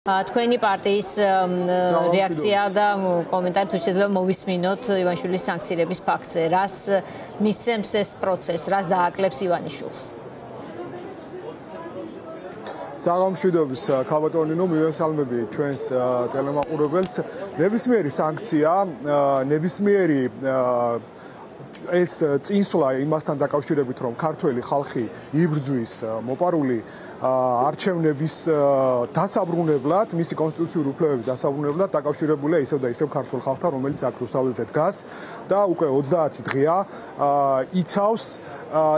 თქვენი პარტიის რეაქცია და კომენტარი თუ შეიძლება მოვისმინოთ ივანიშვილის სანქციების ფაქტზე. რას მისცემს ეს პროცესი, რას დააკლებს ივანიშვილს? საღამოშვიდობის ქალბატონინო, მივესალმები ჩვენს ტელემაყურებელს. ნებისმიერი სანქცია, ნებისმიერი ეს წინსვლა იმასთან დაკავშირებით, რომ ქართველი ხალხი იბრძვის მოპარული არჩევნების დასაბრუნებლად, მისი კონსტიტუციური უფლებების დასაბრუნებლად დაკავშირებულია ისევ და ისევ ქართულ ხალხთან, რომელიც აქ რუსთაველზე დგას და უკვე 30 დღეა იცავს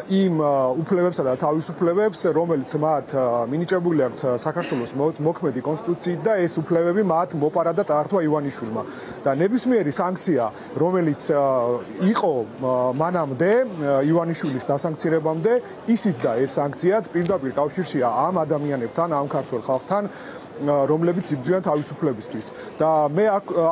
იმ უფლებებსა და თავისუფლებებს, რომელიც მათ მინიჭებული აქვთ საქართველოს მოქმედი კონსტიტუციით და ეს უფლებები მათ მოპარა და წაართვა ივანიშვილმა. და ნებისმიერი სანქცია, რომელიც იყო მანამდე ივანიშვილის დასანქცირებამდე, ისიც და ეს სანქციაც პირდაპირ კავშირშია ამ ადამიანებთან, ამ ქართულ ხალხთან, რომლებიც იბრძვიან თავისუფლებისთვის. და მე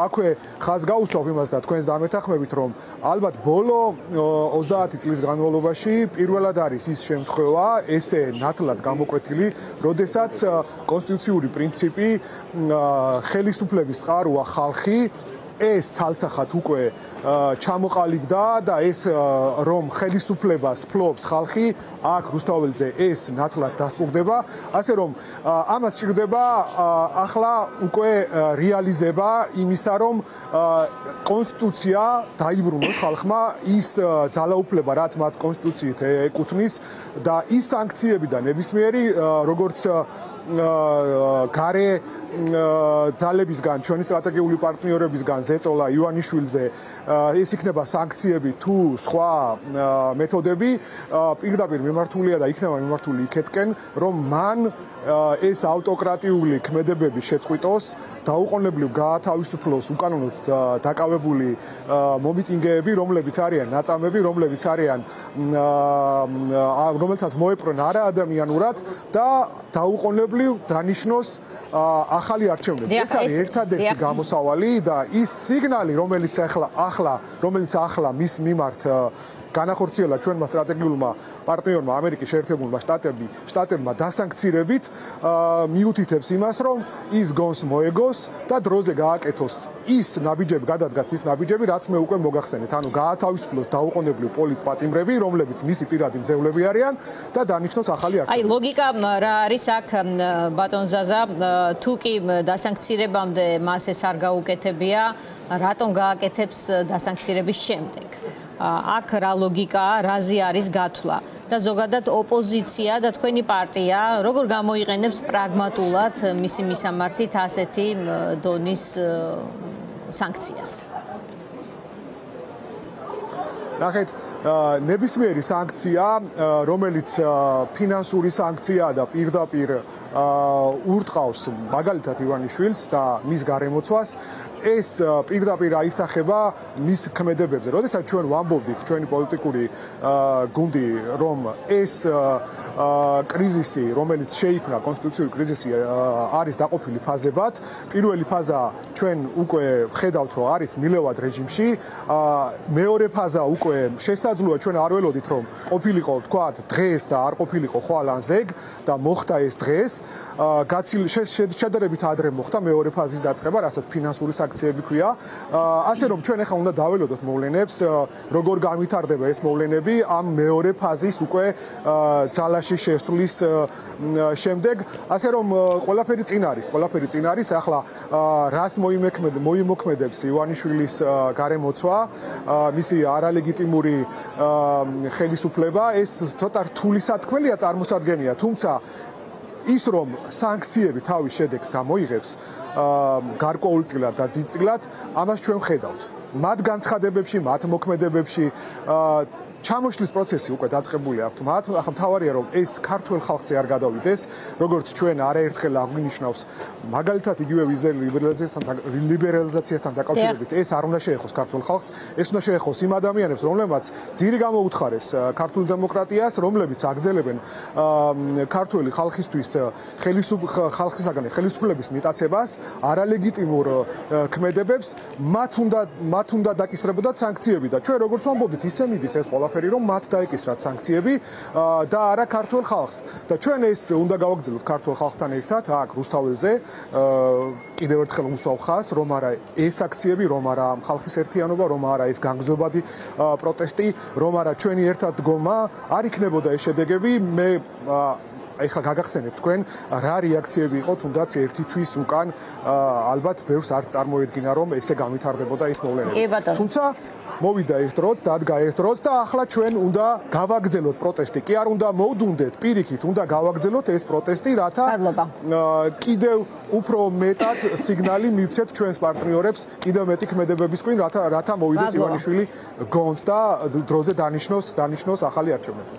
აქვე ხაზს გავუსვავ იმას და თქვენს დამეთანხმებით, რომ ალბათ ბოლო 30 წლის განმავლობაში პირველად არის ის შემთხვევა, ესე ნათლად გამოკვეთილი, როდესაც კონსტიტუციური პრინციპი ხელისუფლების წყაროა ხალხი ეს ცალსახად უკვე ჩამოყალიბდა და ეს რომ ხელისუფლებას ფლობს ხალხი აქ რუსთაველზე ეს ნათლად დასტურდება, ასე რომ ამას სჭირდება ახლა უკვე რეალიზება იმისა, რომ კონსტიტუცია დაიბრუნოს ხალხმა ის ძალაუფლება, რაც მათ კონსტიტუციით ეკუთვნის და ის სანქციები და ნებისმიერი როგორც გარე ძალებისგან, ჩვენი სტრატეგიული პარტნიორებისგან ზეწოლა ივანიშვილზე ეს იქნება სანქციები თუ სხვა მეთოდები, პირდაპირ მიმართულია და იქნება მიმართული იქეთკენ, რომ მან ეს ავტოკრატიული ქმედებები შეწყვიტოს, დაუყოვნებლივ გაათავისუფლოს უკანონოდ დაკავებული მომიტინგეები, რომლებიც არიან ნაწამები, რომლებიც არიან რომელთაც მოეპყრონ არაადამიანურად და დაუყოვნებლივ დანიშნოს ახალი არჩევნები. ეს არის ერთადერთი გამოსავალი და ის სიგნალი, რომელიც ახლა მის მიმართ განახორციელა ჩვენმა სტრატეგიულმა პარტნიორმა ამერიკის შეერთებულმა შტატებმა დასანქცირებით, მიუთითებს იმას, რომ ის გონს მოეგოს და დროზე გააკეთოს ის ნაბიჯები, გადადგას ის ნაბიჯები, რაც მე უკვე მოგახსენეთ. ანუ გაათავისუფლოს დაუყოვნებლივ პოლიტპატიმრები, რომლებიც მისი პირადი მძევლები არიან და დანიშნოს ახალი არჩევნები. აი, ლოგიკა რა არის აქ, ბატონ ზაზა, თუ კი დასანქცირებამდე მას ეს არ გაუკეთებია, რატომ გააკეთებს დასანქცირების შემდეგ? აქ რა ლოგიკაა, რაზე არის გათვლა და ზოგადად ოპოზიცია და თქვენი პარტია როგორ გამოიყენებს პრაგმატულად მისი მისამართით ასეთი დონის სანქციას? ნახეთ, ნებისმიერი სანქცია, რომელიც ფინანსური სანქციაა და პირდაპირ ურტყავს მაგალითად ივანიშვილს და მის გარემოცვას, ეს პირდაპირ აისახება მის ქმედებებზე. როდესაც ჩვენ ვამბობდით, ჩვენი პოლიტიკური გუნდი, რომ ეს კრიზისი, რომელიც შეიქმნა, კონსტიტუციური კრიზისი არის დაყოფილი ფაზებად. პირველი ფაზა ჩვენ უკვე ხედავთ, რომ არის მილევად რეჟიმში. მეორე ფაზა უკვე შესაძლოა ჩვენ არ ველოდით, რომ ყოფილიყო, თქვათ, დღეს და არ ყოფილიყო ხვალ ან ზეგ და მოხდა ეს დღეს. შედარებით ადრე მოხდა მეორე ფაზის დაწყება, რასაც ფინანსური სანქციები ქვია. ასე რომ ჩვენ ახლა უნდა დაველოდოთ მოვლენებს, როგორ განვითარდება ეს მოვლენები ამ მეორე ფაზის უკვე ძალაში შესვლის შემდეგ. ასე რომ ყველაფერი წინ არის. ახლა რას მოიმოქმედებს ივანიშვილის გარემოცვა, მისი არალეგიტიმური ხელისუფლება, ეს ცოტა რთული სათქმელია წარმოსადგენია, თუმცა ის რომ სანქციები თავის შედეგს გამოიღებს გარკვეულწილად და დიდწილად, ამას ჩვენ ვხედავთ. მათ განცხადებებში, მათ მოქმედებებში ჩამოშლის პროცესი უკვე დაწყებული აქვს მათ. ახლა მთავარია რომ ეს ქართულ ხალხზე არ გადავიდეს, როგორც ჩვენ არაერთხელ აღნიშნავს, მაგალითად იგივე ვიზის ლიბერალიზაციასთან დაკავშირებით ეს არ უნდა შეეხოს ქართულ ხალხს, ეს უნდა შეეხოს იმ ადამიანებს, რომლებმაც ძირი გამოუთხარეს ქართულ დემოკრატიას, რომლებიც აგრძელებენ ქართული ხალხისთვის ხალხისაგან ხელისუფლების მიტაცებას, არალეგიტიმურ ქმედებებს, მათ უნდა დაკისრებოდათ სანქციები და ჩვენ როგორც ვამბობთ, ისე მიდის ეს ყველა ყველაფერი, რომ მათ დაეკისრათ სანქციები და არა ქართულ ხალხს. და ჩვენ ეს უნდა გავაგრძელოთ ქართულ ხალხთან ერთად, აქ რუსთაველზე კიდევ ერთხელ უსვავ ხაზს, რომ არა ეს აქციები, რომ არა ხალხის ერთიანობა, რომ არა ეს განგზობადი პროტესტი, რომ არა ჩვენი ერთად დგომა, არ იქნებოდა ეს შედეგები. მე ეხლა გაგახსენებთ თქვენ რა რეაქციები იყო თუნდაც ერთი თვის უკან ალბათ ბევრს არ წარმოედგინა რომ ესე განვითარდებოდა ის მოვლენები. თუმცა მოვიდა ეს დროც, დადგა ეს დროც და ახლა ჩვენ უნდა გავაგრძელოთ პროტესტი. კი არ უნდა მოვდუნდეთ პირიქით, უნდა გავაგრძელოთ ეს პროტესტი, რათა კიდევ უფრო მეტად სიგნალი მივცეთ ჩვენს პარტნიორებს, კიდევ მეტი ქმედებებისკენ, რათა მოვიდეს ივანიშვილი გონდს და დროზე დანიშნოს ახალი არჩევნები.